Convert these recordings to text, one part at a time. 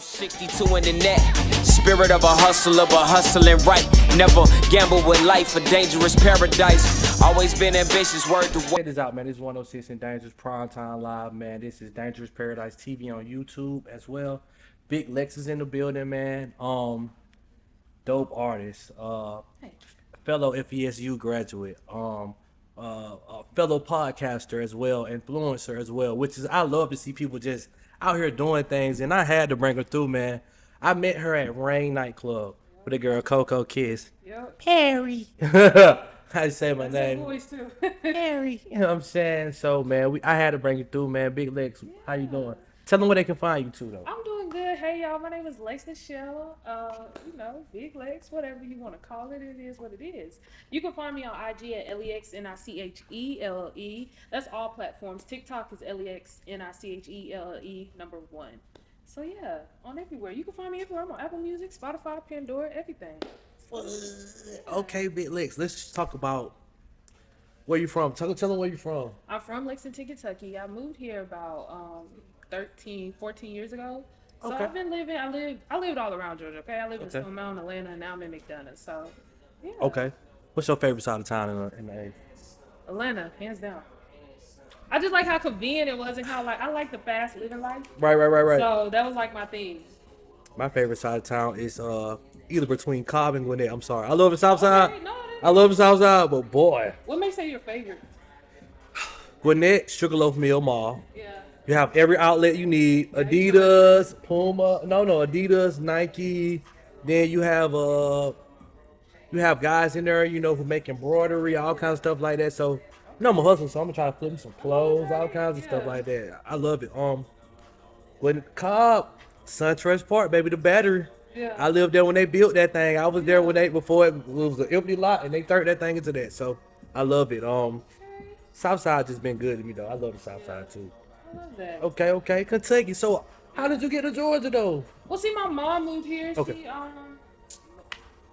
62 in the net, spirit of a hustler, but hustling right. Never gamble with life, a dangerous paradise. Always been ambitious, word to word. Check this out, man. This is 106 in Dangerous Primetime Live, man. This is Dangerous Paradise TV on YouTube as well. Big Lex is in the building, man. Dope artist, fellow FVSU graduate, a fellow podcaster as well, influencer as well. Which is, I love to see people just out here doing things, and I had to bring her through, man. I met her at Rain nightclub with the girl Coco Kiss. Yep. Perry. I say my That's name. her voice too. Perry. You know what I'm saying? So, man, I had to bring it through, man. Big Lex, how you doing? Tell them where they can find you too, though. I'm doing good. Hey y'all, my name is Lex Michelle. Big Lex, whatever you want to call it, it is what it is. You can find me on IG at LEXNICHELLE. That's all platforms. TikTok is LEXNICHELLE #1. So yeah, on everywhere. You can find me everywhere. I'm on Apple Music, Spotify, Pandora, everything. Okay, Big Lex, let's just talk about where you from. Tell them where you from. I'm from Lexington, Kentucky. I moved here about 14 years ago. So Okay. I've been living, I lived all around Georgia, okay? I lived in Stone Mountain, Atlanta, and now I'm in McDonough, so yeah. Okay. What's your favorite side of town in the A? Atlanta, hands down. I just like how convenient it was and how I like the fast living life. Right. So that was like my thing. My favorite side of town is either between Cobb and Gwinnett. I'm sorry. I love the South Side. Okay, no, I love the South Side, but boy, what makes it your favorite? Gwinnett, Sugarloaf Mill Mall. Yeah. You have every outlet you need. Adidas, Puma, Adidas, Nike. Then you have guys in there, who make embroidery, all kinds of stuff like that. So, I'm a hustler, so I'm gonna try to flip me some clothes, all kinds of stuff like that. I love it. When Cobb, SunTrust Park, baby, the Battery. Yeah. I lived there when they built that thing. I was there before it was an empty lot, and they turned that thing into that. So, I love it. Southside just been good to me though. I love the Southside too. I love that. Okay. Kentucky. So, how did you get to Georgia though? Well, see, my mom moved here. Okay. She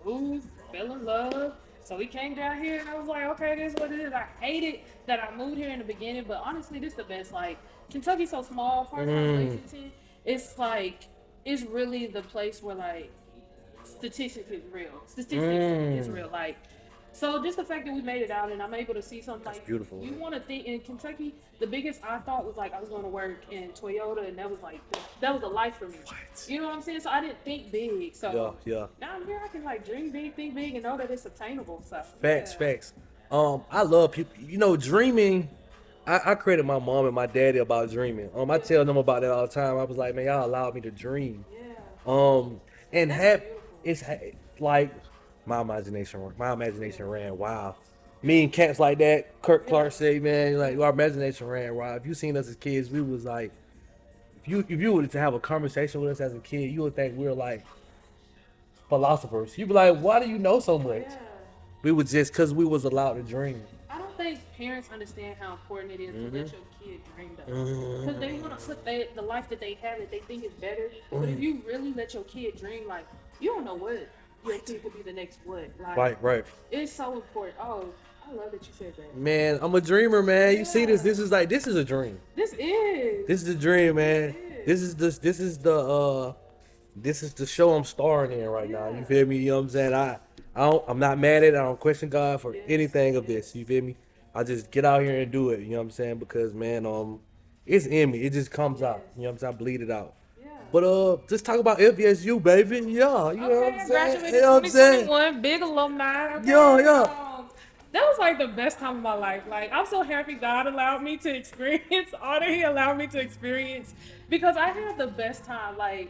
moved, fell in love. So we came down here, and I was like, okay, this is what it is. I hated that I moved here in the beginning, but honestly, this is the best. Like, Kentucky's so small, part of Lexington. It's really the place where statistics is real. So just the fact that we made it out and I'm able to see something That's beautiful. You want to think in Kentucky, the biggest I thought was I was going to work in Toyota, and that was a life for me. What? You know what I'm saying? So I didn't think big. So Yeah. now I'm here, I can dream big, think big, and know that it's attainable. So Facts. I love people. Dreaming. I credit my mom and my daddy about dreaming. I tell them about that all the time. I was like, man, y'all allowed me to dream. Yeah. And it's like my imagination ran wild. Me and cats like that, Kirk Clark said, man, our imagination ran wild. If you seen us as kids, we was like, if you were to have a conversation with us as a kid, you would think we were philosophers. You'd be like, why do you know so much? Yeah. We was just because we was allowed to dream. I don't think parents understand how important it is to let your kid dream though. Because they want to put the life that they have that they think is better. But if you really let your kid dream, you don't know what your kid could be the next what. Right. It's so important. Oh, I love that you said that. Man, I'm a dreamer, man. You see this? This is a dream. This is a dream, man. This is the show I'm starring in right now. You feel me? You know what I'm saying? I'm not mad at it. I don't question God for anything of this. You feel me? I just get out here and do it. You know what I'm saying? Because man, it's in me. It just comes out. You know what I'm saying? I bleed it out. Yeah. But just talk about FVSU, baby. Yeah, you know what I'm saying? Graduated You know what I'm saying? 2021, big alumni. Okay? Yeah. That was the best time of my life. I'm so happy God allowed me to experience all that He allowed me to experience, because I had the best time. I'm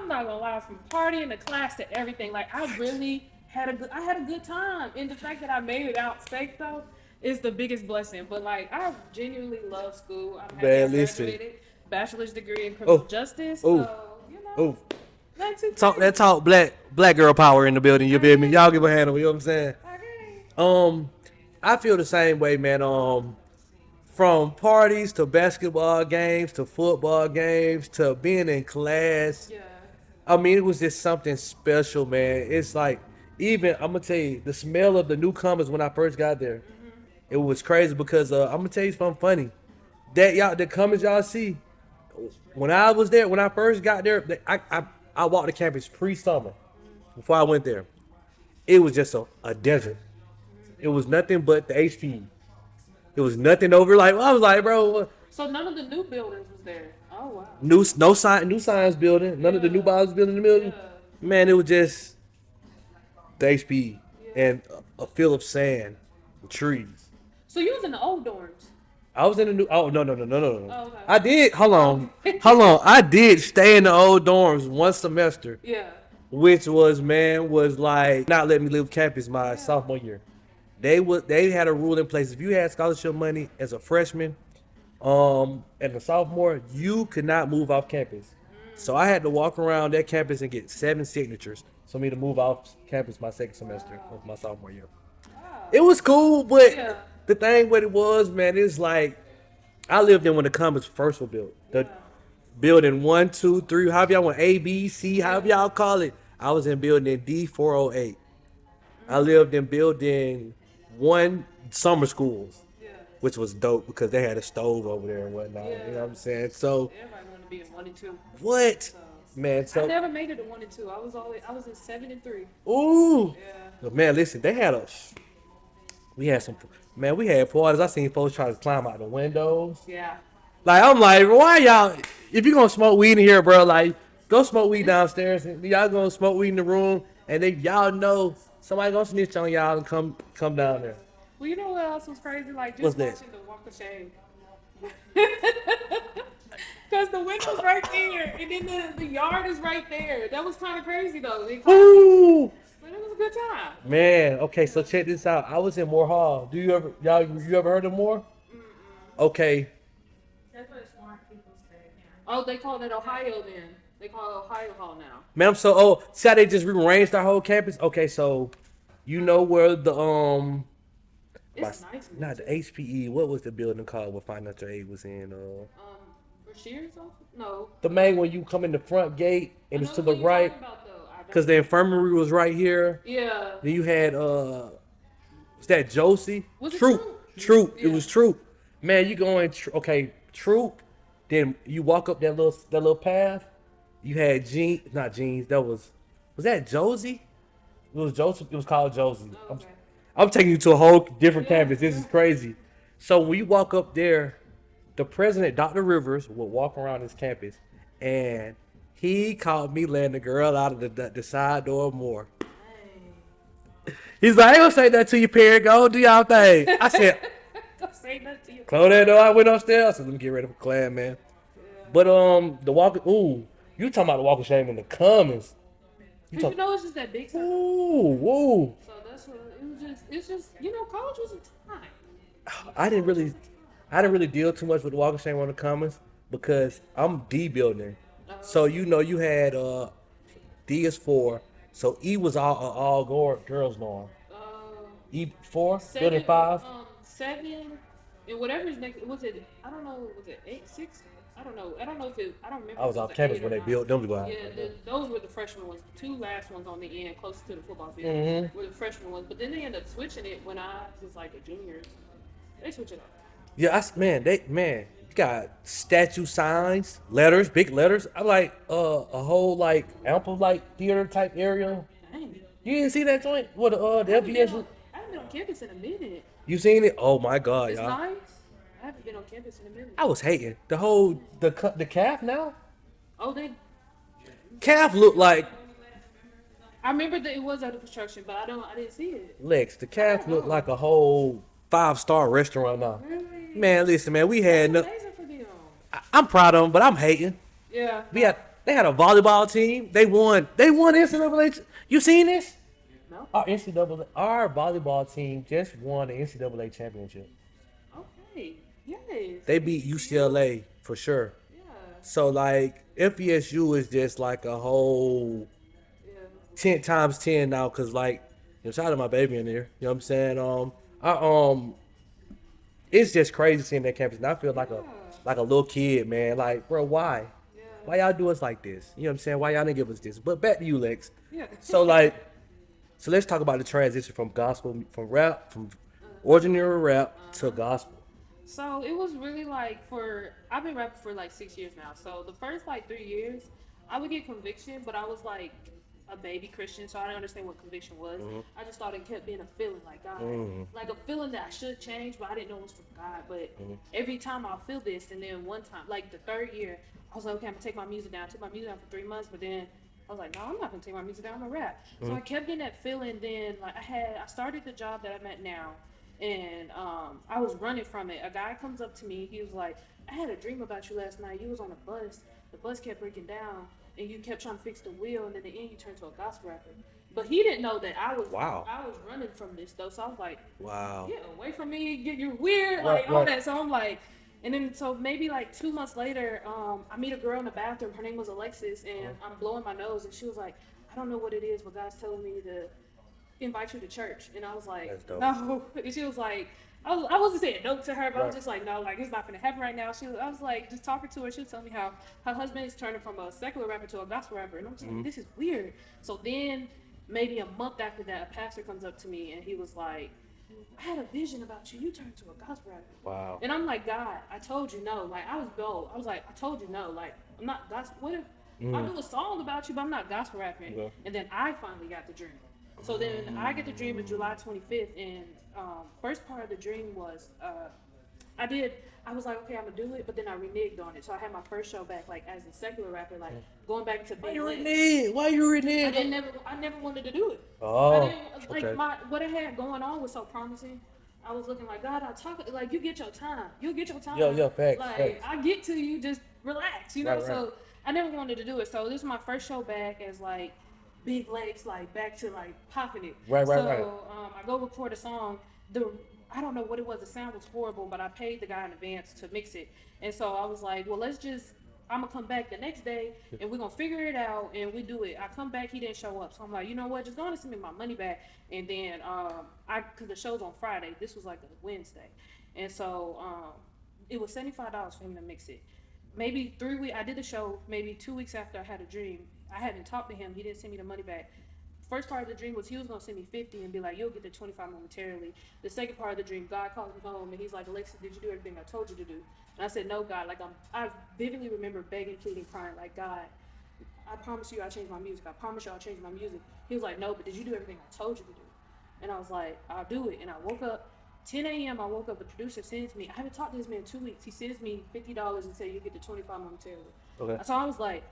not gonna lie, from partying to class to everything. I really had a good time, and the fact that I made it out safe though is the biggest blessing. But I genuinely love school. I'm happy I graduated, bachelor's degree in criminal justice. So Talk black girl power in the building. You feel me? Y'all give a hand on. You know what I'm saying? I feel the same way, man. From parties to basketball games to football games to being in class. Yeah. I mean, it was just something special, man. It's even I'm gonna tell you, the smell of the newcomers when I first got there, it was crazy because I'm gonna tell you something funny. The comers y'all see, when I was there, when I first got there, I walked the campus pre-summer before I went there. It was just a desert. It was nothing but the HP. It was nothing over like I was like, bro. So none of the new buildings was there. Oh wow. New science building. None of the new biology building in the building. Yeah. Man, it was just the HP and a field of sand and trees. So you was in the old dorms. I was in the new. Oh no. Oh, okay. I did. Hold on. I did stay in the old dorms one semester, Yeah. which was like not letting me leave campus my sophomore year. They had a rule in place. If you had scholarship money as a freshman, and a sophomore, you could not move off campus. So I had to walk around that campus and get 7 signatures for me to move off campus my second semester of my sophomore year. It was cool, but the thing what it was, man, it's like I lived in when the Commons first were built. The building 1, 2, 3, however y'all want, A, B, C, however y'all call it. I was in building D408. I lived in building 1 summer schools, which was dope because they had a stove over there and whatnot. You know what I'm saying? So everybody wanted to be in 1 and 2. what? So, Man, so I never made it to 1 and 2. I was in 7 and 3. ooh. Yeah. But man, listen, we had parties. I seen folks try to climb out the windows. Yeah. Like, I'm like, why y'all, if you gonna smoke weed in here, bro, like, go smoke weed downstairs. And y'all gonna smoke weed in the room, and y'all know somebody gonna snitch on y'all and come down there. Well, you know what else was crazy? Like, What's just that? watching the Walk of Shame. Because the window's right there, and then the yard is right there. That was kind of crazy, though. Ooh. But it was a good time. Man, okay, so check this out. I was in Moore Hall. You ever heard of Moore? Okay. That's where smart people stay now. Oh, they call it Ohio then. They call it Ohio Hall now. Man, I'm so old. See how they just rearranged our whole campus? Okay, so you know where the It's nice. not the HPE, what was the building called where financial aid was in? Bashir's office? No. The main one, you come in the front gate and I it's know to what the you're right. talking about, though. I don't- Because the infirmary was right here. Yeah. Then you had was that Josie? Was it Troop. Troop? It was Troop. Man, you going Troop. Then you walk up that little path. You had not Jeans. Was that Josie? It was Josie. It was called Josie. Okay. I'm taking you to a whole different campus. This is crazy. So when you walk up there, the president, Dr. Rivers, would walk around this campus, and he caught me letting the girl out of the side door more. He's like, I ain't gonna say that to your parent. Go do y'all thing. I said, Don't say nothing to you. close that door. I went upstairs. I said, let me get ready for class, man. But you talking about the walk of shame in the Commons? Cause you know it's just that big time. Ooh. So that's what it's just college was a time. I didn't really deal too much with the walk of shame on the Commons because I'm D building. So you had D is 4, so E was all girls norm. E4 building 5. 7 and whatever is next. Was it? I don't know. Was it 8, 6? I don't know. I don't know if it. I don't remember. I was off campus when they built them to go out. Yeah, those were the freshman ones. The 2 last ones on the end, closest to the football field, were the freshman ones. But then they ended up switching it when I was like a junior. They switch it up. Yeah, you got statue signs, letters, big letters. I like a whole like ample like theater type area. Dang. You didn't see that joint? What the FVSU? I haven't been on campus in a minute. You seen it? Oh my God, It's y'all! nice. I haven't been on campus in a minute. I was hating the calf now. Oh, they. Calf looked like I remember that it was under construction, but I didn't see it. Lex. The calf looked like a whole 5-star restaurant now. Really? Man, listen, man, we had That's no. amazing for them. I'm proud of them, but I'm hating. Yeah. They had a volleyball team. They won NCAA. You seen this? No. Our volleyball team just won the NCAA championship. Okay. Yes. They beat UCLA for sure. Yeah. So like FVSU is just like a whole Yeah. 10 times 10 now, cause like shout out to my baby in there. You know what I'm saying? It's just crazy seeing that campus. And I feel like a little kid, man. Like, bro, why? Yeah. Why y'all do us like this? You know what I'm saying? Why y'all didn't give us this? But back to you, Lex. Yeah. So let's talk about the transition from gospel, from rap, from ordinary rap to gospel. So it was really like I've been rapping for like 6 years now. So the first like 3 years, I would get conviction, but I was like a baby Christian, so I didn't understand what conviction was. I just thought it kept being a feeling like God, like a feeling that I should change, but I didn't know it was from God. But every time I'll feel this, and then one time, like the third year, I was like, okay, I'm gonna take my music down. I took my music down for 3 months, but then I was like, no, I'm not gonna take my music down. I'm gonna rap. So I kept getting that feeling. Then like I started the job that I'm at now. And I was running from it. A guy comes up to me. He was like, I had a dream about you last night. You was on a bus. The bus kept breaking down, and you kept trying to fix the wheel, and in the end, you turned to a gospel rapper. But he didn't know that I was running from this, though. So I was like, wow. Get away from me. You're weird. Like, all that. So I'm like, and then so maybe like 2 months later, I meet a girl in the bathroom. Her name was Alexis, and I'm blowing my nose, and she was like, I don't know what it is, but God's telling me to invite you to church. And I was like, no. And she was like, I wasn't saying no to her, but I was just like, no, like it's not gonna happen right now. I was like just talking to her. She was telling me how her husband is turning from a secular rapper to a gospel rapper, and I'm just like, this is weird. So then maybe a month after that, a pastor comes up to me and he was like, I had a vision about you. You turned to a gospel rapper. Wow. And I'm like, God, I told you no. Like I was bold. I was like, I told you no. Like I'm not gospel. What if I do a song about you, but I'm not gospel rapping? Yeah. And then I finally got the dream. So then I get the dream on July 25th, and first part of the dream was I was like, okay, I'm gonna do it, but then I reneged on it. So I had my first show back, like as a secular rapper, like going back to Big Lex. Why you renege? I never wanted to do it. Oh, like what I had going on was so promising. I was looking like, God, I talk like you get your time. You'll get your time. Yeah, facts. Like Facts. I get to you, just relax, you know. Right. So I never wanted to do it. So this is my first show back as like Big Lex, like back to like popping it. Right. I go record a song. I don't know what it was. The sound was horrible, but I paid the guy in advance to mix it. And so I was like, well, I'm gonna come back the next day and we're gonna figure it out and we do it. I come back, he didn't show up. So I'm like, you know what? Just go on and send me my money back. And then cause the show's on Friday. This was like a Wednesday. And so it was $75 for him to mix it. Maybe 3 weeks, I did the show, maybe 2 weeks after I had a dream. I hadn't talked to him. He didn't send me the money back. First part of the dream was he was going to send me 50 and be like, you'll get the 25 momentarily. The second part of the dream, God called me home and he's like, Alexis, did you do everything I told you to do? And I said, no, God. Like I vividly remember begging, pleading, crying, like, God, I promise you I'll change my music. I promise you I'll change my music. He was like, no, but did you do everything I told you to do? And I was like, I'll do it. And I woke up, 10 a.m. I woke up, the producer sends me, I haven't talked to this man in 2 weeks. He sends me $50 and said, you get the 25 momentarily. Okay. So I was like,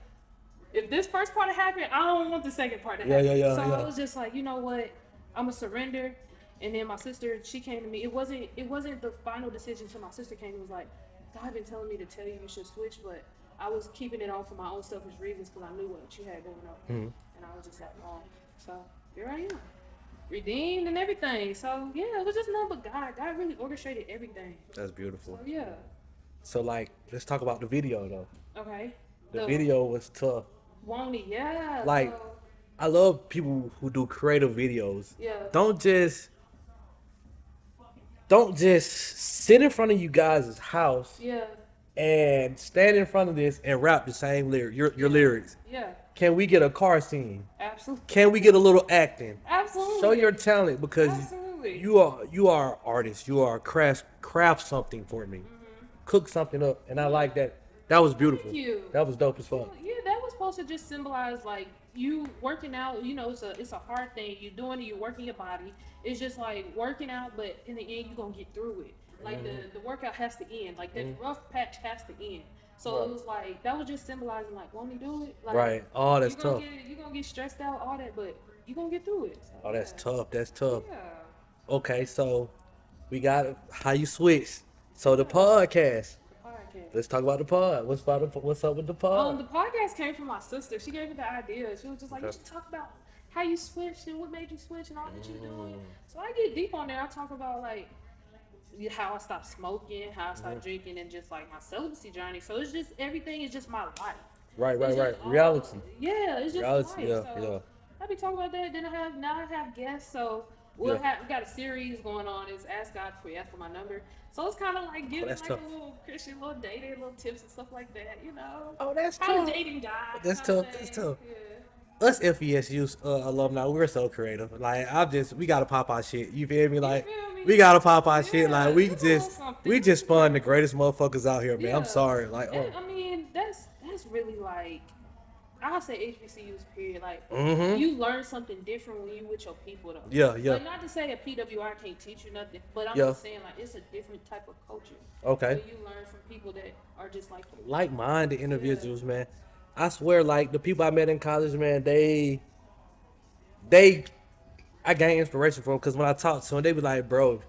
if this first part happened, I don't want the second part to happen. Yeah. So I was just like, you know what? I'm gonna surrender. And then my sister, she came to me. It wasn't the final decision. So my sister came and was like, God been telling me to tell you should switch, but I was keeping it on for my own selfish reasons because I knew what you had going on. And I was just like, oh. So here I am, redeemed and everything. So yeah, it was just nothing but God. God really orchestrated everything. That's beautiful. So yeah. So like, let's talk about the video though. Okay. The video was tough. Won't he? Yeah. Like, so, I love people who do creative videos. yeah. Don't just sit in front of you guys' house Yeah. and stand in front of this and rap the same lyric, your lyrics. Yeah. Can we get a car scene? Absolutely. Can we get a little acting? Absolutely. Show your talent because Absolutely. you are artists. You are craft something for me. Cook something up, and I like that. That was beautiful. Thank you. That was dope as fuck. Yeah, that was supposed to just symbolize like you working out. You know, it's a hard thing. You're doing it. You're working your body. It's just like working out, but in the end, you're gonna get through it. Like the workout has to end. Like that rough patch has to end. So it was like that was just symbolizing like, won't he do it? Like, Right. Oh, that's tough. You're gonna get stressed out, all that, but you're gonna get through it. So, Oh, that's tough. That's tough. Yeah. Okay, so we got how you switch. So the podcast. Let's talk about the pod. What's up with the pod? The podcast came from my sister. She gave me the idea. She was just like, you should talk about how you switched and what made you switch and all that you're doing. So I get deep on there. I talk about like how I stopped smoking, how I stopped drinking, and just like my celibacy journey. So it's just everything is just my life. Right. All, Reality. Yeah, it's just Reality. life. Yeah, so I be talking about that. Then I have guests. So we got a series going on. It's Ask God Before You Ask For My Number. So it's kind of like giving like tough. a little Christian, little dating, little tips and stuff like that, you know. Oh, that's How tough. dating guy. That's kinda tough. thing. That's tough. Yeah. us FVSU alumni, we're so creative. Like we gotta pop our shit. You feel me? Like feel me? we gotta pop our shit. Yeah, Like it's a little something. we just spun the greatest motherfuckers out here, man. I'm Yeah. sorry. Like And, I mean, that's really like, I say HBCUs period. Like Mhm. you learn something different when you with your people though. Yeah, yeah. Like not to say a PWI can't teach you nothing, but I'm Yeah. just saying like it's a different type of culture. Okay. Where you learn from people that are just like you. Like-minded individuals, man. I swear, like the people I met in college, man, they I gained inspiration from because when I talked to them, they be like, bro,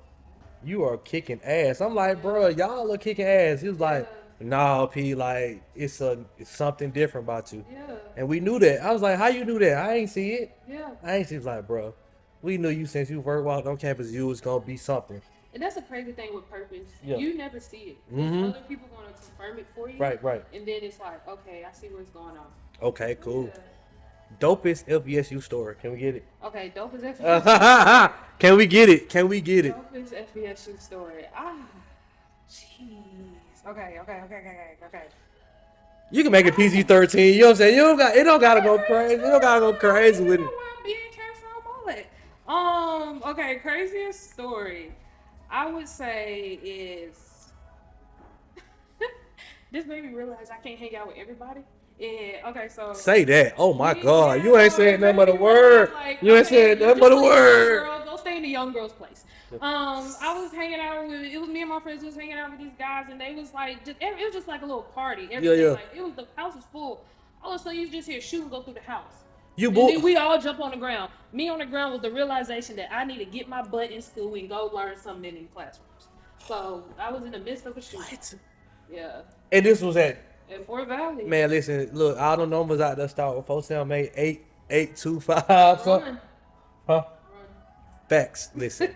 you are kicking ass. I'm like, bro, y'all are kicking ass. He was like, nah, P, like it's something different about you. Yeah. And we knew that. I was like, how you knew that? I ain't see it. Yeah. I ain't see it. He was like, bro, we knew you since you first walked on campus, you was gonna be something. And that's a crazy thing with purpose. Yeah. You never see it. Mhm. Other people gonna confirm it for you. Right, right. And then it's like, okay, I see what's going on. Okay, cool. Yeah. Dopest FVSU story. Can we get it? Okay, Dopest FVSU. Can we get it? Can we get it? Dopest FVSU story. Jeez. Okay. You can make it PG-13. You know what I'm saying? It don't gotta go crazy. You don't gotta go crazy with it. I'm being careful about it. Okay, craziest story I would say is this made me realize I can't hang out with everybody. Yeah, okay, so Say that. Oh my Yeah, God. You ain't saying nothing but a it made me word. realize, like, You ain't okay, saying nothing just but a like word. Girl, go stay in the young girl's place. I was hanging out with it was me and my friends was hanging out with these guys and they was like it was just like a little party. Everything Yeah. like it was the house was full. All of a sudden you just hear shooting go through the house. You And then we all jump on the ground. Me on the ground was the realization that I need to get my butt in school and go learn something in classrooms. So I was in the midst of a shooting. What? Yeah. And this was at Fort Valley. man. Listen, look, all the numbers out there start with 478 825 something. Run. Huh? Facts. Listen,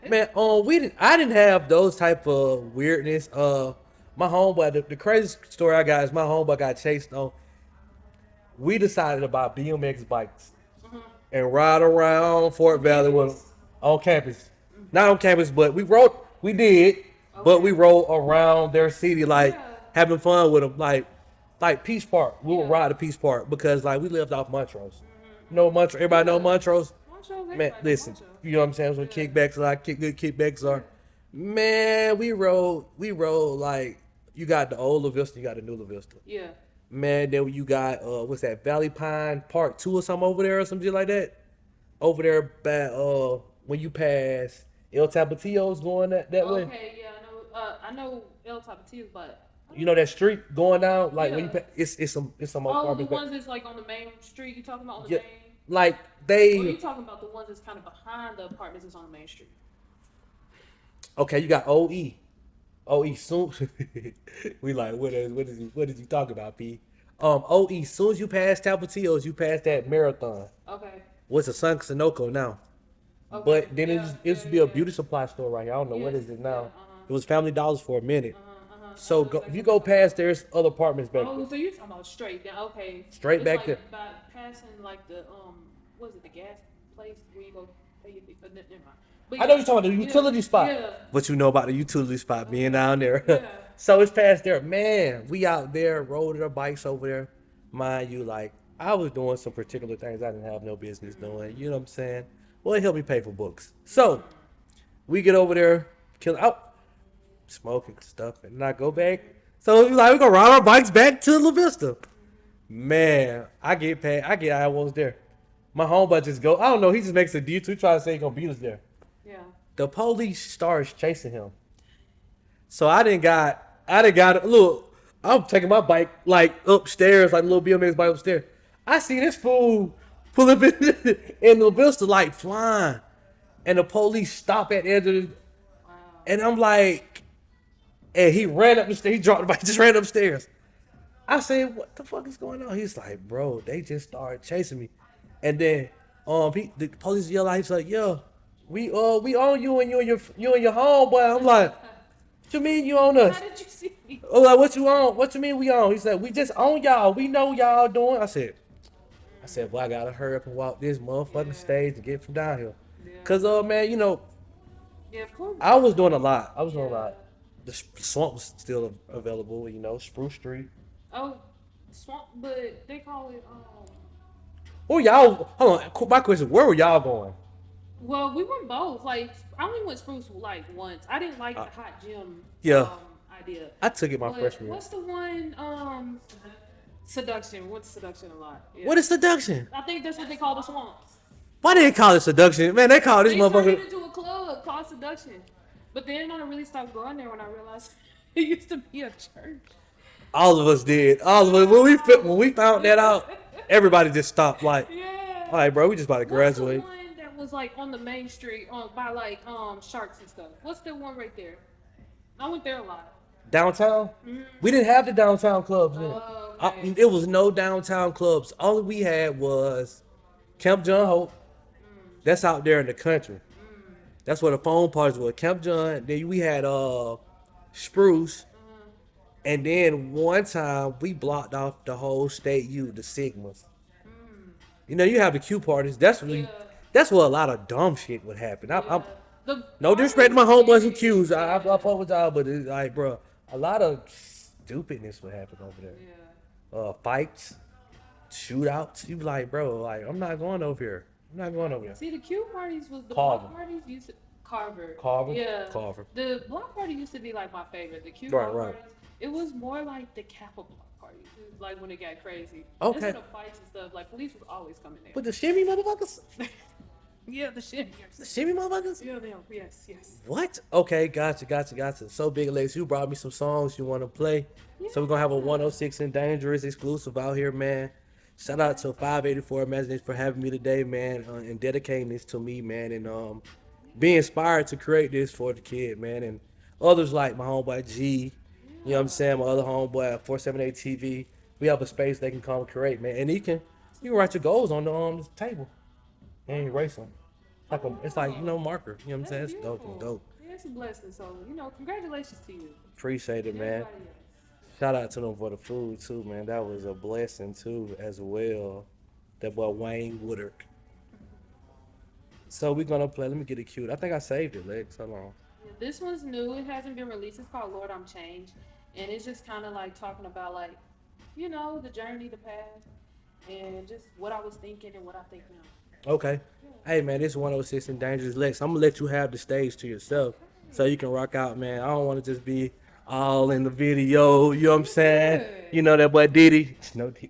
man. I didn't have those type of weirdness. My homeboy. The craziest story I got is my homeboy got chased on. We decided to buy BMX bikes and ride around Fort Valley with them on campus. Not on campus, but we rode. We did, but we rode around their city, like having fun with them, like Peace Park. We would ride to Peace Park because like we lived off Montrose. You know Montrose. Everybody know Montrose. Man, listen. You know what I'm saying? That's what kickbacks are like. Good kickbacks are. Man, we rode like you got the old La Vista, you got the new La Vista. Yeah. Man, then you got what's that, Valley Pine Park 2 or something over there or some shit like that. Over there by when you pass El Tapatio's going that way. Okay, yeah, I know El Tapatio, but You know that street going down like when you Yeah. it's some the apartments back- ones that's like on the main street. You talking about on the Yeah. main? like Or they you talking about the ones that's kind of behind the apartments that's on the main street? okay, you got OE soon. We like what did you talk about, P? OE soon as you pass Tapatio's, you pass that marathon. Okay. What's a Sun Sunoco now? Okay. But then it used to be a yeah. beauty supply store right here. I don't know what Yes, is it now. yeah, It was Family Dollars for a minute. So if you go past, there's other apartments back there. Oh, so you're talking about straight down? Okay. Straight It's back like there. By passing like the what is it, the gas place where you go pay your never mind. But I know you're talking about the utility spot. Yeah. But you know about the utility spot being down there. Yeah. So it's past there. Man, we out there, rolling our bikes over there. Mind you, like, I was doing some particular things I didn't have no business doing. You know what I'm saying? Well, it helped me pay for books. So we get over there, kill out, smoking stuff, and I go back. So we like, we're gonna ride our bikes back to La Vista. Man, I get almost there. My homeboy just go, I don't know, he just makes a detour, try to say he gonna beat us there. Yeah. The police starts chasing him. So I didn't got look, I'm taking my bike like upstairs, like a little BMX bike upstairs. I see this fool pull up in the Vista like flying. And the police stop at the edge of the, and I'm like, and he ran up the stairs, he dropped the bike, just ran upstairs. I said, what the fuck is going on? He's like, bro, they just started chasing me. And then the police yell out, he's like, yo, we own you and you and your homeboy. I'm like, what you mean you own us? How did you see me? Oh, like, what you own? What you mean we own? He said, we just own y'all. We know y'all doing. I said, well, I gotta hurry up and walk this motherfucking stage to get from down here. Yeah. Cause man, you know, Yeah, of course. I was doing a lot. The swamp was still available, you know, Spruce Street. Oh, swamp, but they call it Where y'all? Hold on. My question: where were y'all going? Well, we went both. Like, I only went spruce like once. I didn't like the hot gym Yeah. idea. I took it my But freshman year. what's the one? Seduction. What's seduction a lot? Yeah. What is seduction? I think that's what they call the swamps. Why they call it seduction? Man, they call this They turned it motherfucker. into a club called Seduction. But then I really stopped going there when I realized it used to be a church. All of us did. All of us. When we found that out, everybody just stopped. Like, Yeah. all right, bro, we just about to graduate. What's the one that was like on the main street by like sharks and stuff? What's the one right there? I went there a lot. Downtown? We didn't have the downtown clubs then. Oh, okay. It was no downtown clubs. All we had was Camp John Hope. That's out there in the country. That's where the phone parties were. Camp John. Then we had Spruce. And then one time we blocked off the whole state U, the Sigmas. You know, you have the Q parties. That's where a lot of dumb shit would happen. I'm no disrespect to my homeboys who Qs. I fuck with y'all, but it's like, bro, a lot of stupidness would happen over there. Yeah. Fights, shootouts. You be like, bro, like I'm not going over here. See, the Q parties was the Carver. block parties used to Carver. Carver? Yeah. Carver. The block party used to be like my favorite. The Q Right, block right. parties. It was more like the Kappa block parties. It was like when it got crazy. Okay. Instead of fights and stuff, like police was always coming there. But the shimmy motherfuckers? Yeah, the shit. The shimmy motherfuckers? Yeah, them. Yes, yes. What? Okay, gotcha. So Big Lex, you brought me some songs you want to play. So we're gonna have a 106 and Dangerous exclusive out here, man. Shout out to 584 Imagination for having me today, man, and dedicating this to me, man, and be inspired to create this for the kid, man, and others like my homeboy G, you know what I'm saying, my other homeboy 478 TV. We have a space they can come create, man, and you can write your goals on the table and erase them. It's like you know marker, you know what I'm saying? It's dope. Yeah, it's a blessing. So congratulations to you. Appreciate it, man. Everybody else. Shout out to them for the food too, man. That was a blessing too, as well. That boy Wayne Woodard. So we're gonna play. Let me get it cute. I think I saved it, Lex. Hold on. Yeah, this one's new. It hasn't been released. It's called Lord I'm Changed, and it's just kind of like talking about like, you know, the journey, the path, and just what I was thinking and what I think now. Okay. Hey man, this is 106 and Dangerous Lex. I'm gonna let you have the stage to yourself, so you can rock out, man. I don't want to just be all in the video. You know what I'm saying? You know that boy Diddy. No Diddy.